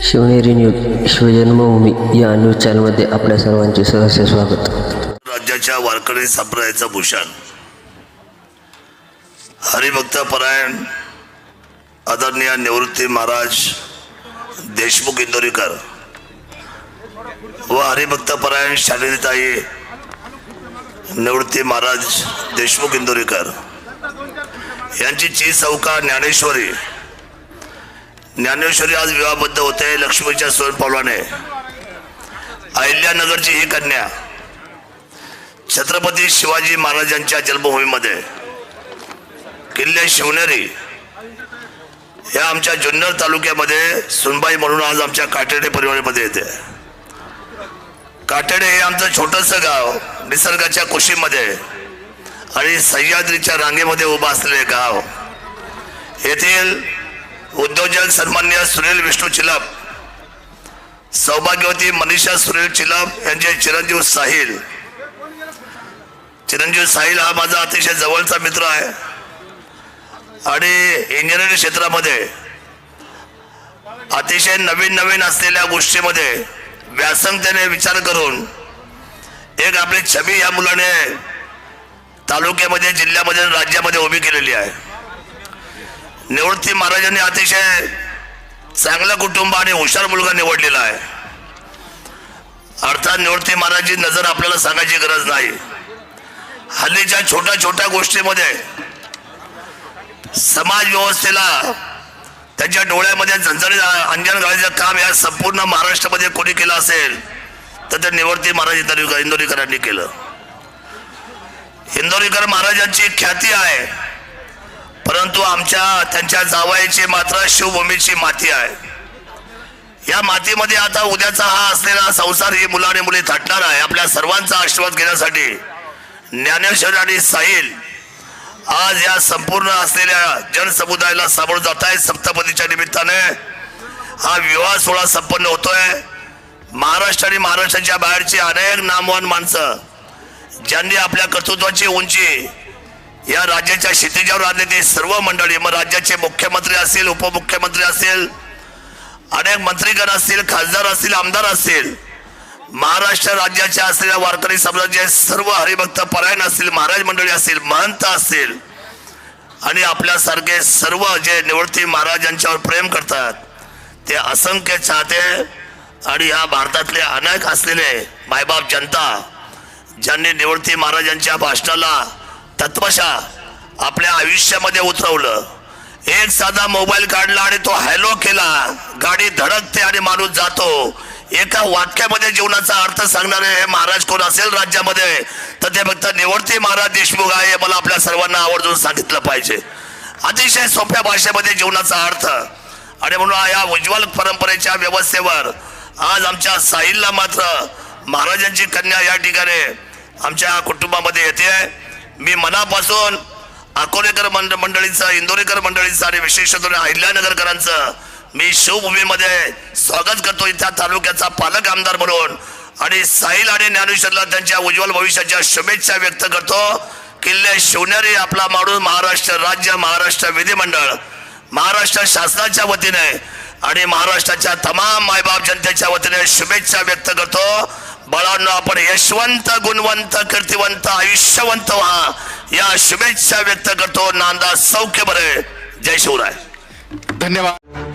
Shivneri news शिवजन्मभूमी या news चॅनलमध्ये आपल्या सर्वांचे सहर्ष स्वागत। राज्याच्या वारकरी संप्रदायाचं भूषण हरिभक्त परायण आदरणीय निवृत्ती महाराज देशमुख इंदोरीकर व हरिभक्त परायण शालिनीताई निवृत्ती महाराज देशमुख इंदोरीकर यांची चौका ज्ञानेश्वरी आज विवाहबद्ध होते। लक्ष्मीच्या सोनपावलाने अहिल्यानगरची ही कन्या छत्रपती शिवाजी महाराजांच्या जन्मभूमीमध्ये किल्ले शिवनेरी या आमच्या जुन्नर तालुक्यामध्ये सुनबाई म्हणून आज आमच्या काटेडे परिवारामध्ये येते। काटेडे हे आमचं छोटंसं गाव निसर्गाच्या कुशीमध्ये आणि सह्याद्रीच्या रांगेमध्ये उभं असलेले गाव। येथील उद्योजक सन्मान्य सुनील विष्णू चिलप, सौभाग्यवती मनीषा सुनील चिलप यांचे चिरंजीव साहिल हा माझा अतिशय जवळचा मित्र आहे आणि इंजिनिअरिंग क्षेत्रामध्ये अतिशय नवीन असलेल्या गोष्टीमध्ये व्यासंगतेने विचार करून एक आपली छबी या मुलाने तालुक्यामध्ये जिल्ह्यामध्ये राज्यामध्ये उभी केलेली आहे। निवृत्ती महाराजांनी अतिशय चांगलं कुटुंब आणि हुशार मुलगा निवडलेला आहे। अर्थात निवृत्ती महाराजांची नजर आपल्याला सांगायची गरज नाही। हल्लीच्या छोट्या गोष्टीमध्ये समाज व्यवस्थेला त्यांच्या डोळ्यामध्ये झणझणीत अंजन घालायचं काम या संपूर्ण महाराष्ट्रामध्ये कोणी केलं असेल तर ते निवृत्ती महाराज इंदोरीकरांनी केलं। इंदोरीकर महाराजांची ख्याती आहे, परंतु त्यांच्या जावयाची मात्र शिवभूमीची माती आहे। या मातीमध्ये आता उद्याचा हा असलेला संसार ही मुलं आणि मुली थाटणार आहे। आपल्या सर्वांचा आशीर्वाद घेण्यासाठी ज्ञानेश्वर आणि साहिल आज या संपूर्ण असलेल्या जनसमुदायाला सामोरं जात आहे। सप्तपदीच्या निमित्ताने हा विवाह सोहळा संपन्न होतोय। महाराष्ट्र आणि महाराष्ट्राच्या बाहेरची अनेक नामवान माणसं ज्यांनी आपल्या कर्तृत्वाची उंची या राज्याच्या क्षितिजावर आणले ते सर्व मंडळी, मग राज्याचे मुख्यमंत्री असतील, उपमुख्यमंत्री असतील, अनेक मंत्रीगण असतील, खासदार असतील, आमदार असतील, महाराष्ट्र राज्याच्या असलेल्या वारकरी समाजाचे सर्व हरिभक्त परायण असतील, महाराज मंडळी असतील, महंत असतील आणि आपल्यासारखे सर्व जे निवृत्ती महाराजांच्यावर प्रेम करतात ते असंख्य चाहते आणि या भारतातले अनेक असलेले मायबाप जनता ज्यांनी निवृत्ती महाराजांच्या भाषणाला तत्वशः आपल्या आयुष्यामध्ये उतरवलं। एक साधा मोबाईल काढला आणि तो हॅलो केला, गाडी धडकते आणि माणूस जातो। एका वाक्यामध्ये जीवनाचा अर्थ सांगणारे हे महाराज कोण असेल राज्यामध्ये तर ते फक्त निवृत्ती महाराज देशमुख आहे। मला आपल्या सर्वांना आवर्जून सांगितलं पाहिजे। अतिशय सोप्या भाषेमध्ये जीवनाचा अर्थ आणि म्हणून या उज्ज्वल परंपरेच्या व्यवस्थेवर आज आमच्या साहिलला मात्र महाराजांची कन्या या ठिकाणी आमच्या कुटुंबामध्ये येते। मी मनापासून अकोलेकर मंडळीचं, इंदोरीकर मंडळीचं आणि विशेषतः अहिल्यानगरकरांचं मी शिवभूमीमध्ये स्वागत करतो त्या तालुक्याचा पालक आमदार म्हणून आणि साहिल आणि ज्ञानेश्वरला त्यांच्या उज्ज्वल भविष्याच्या शुभेच्छा व्यक्त करतो। किल्ले शिवनेरी आपला माणूस महाराष्ट्र राज्य, महाराष्ट्र विधिमंडळ, महाराष्ट्र शासनाच्या वतीने आणि महाराष्ट्राच्या तमाम मायबाप जनतेच्या वतीने शुभेच्छा व्यक्त करतो। बाळांनो, आपण यशवंत, गुणवंत, कीर्तिवंत, आयुष्यवंत व्हा या शुभेच्छा व्यक्त करतो। नांदा सौख्य बरे। जय शिवराय। धन्यवाद।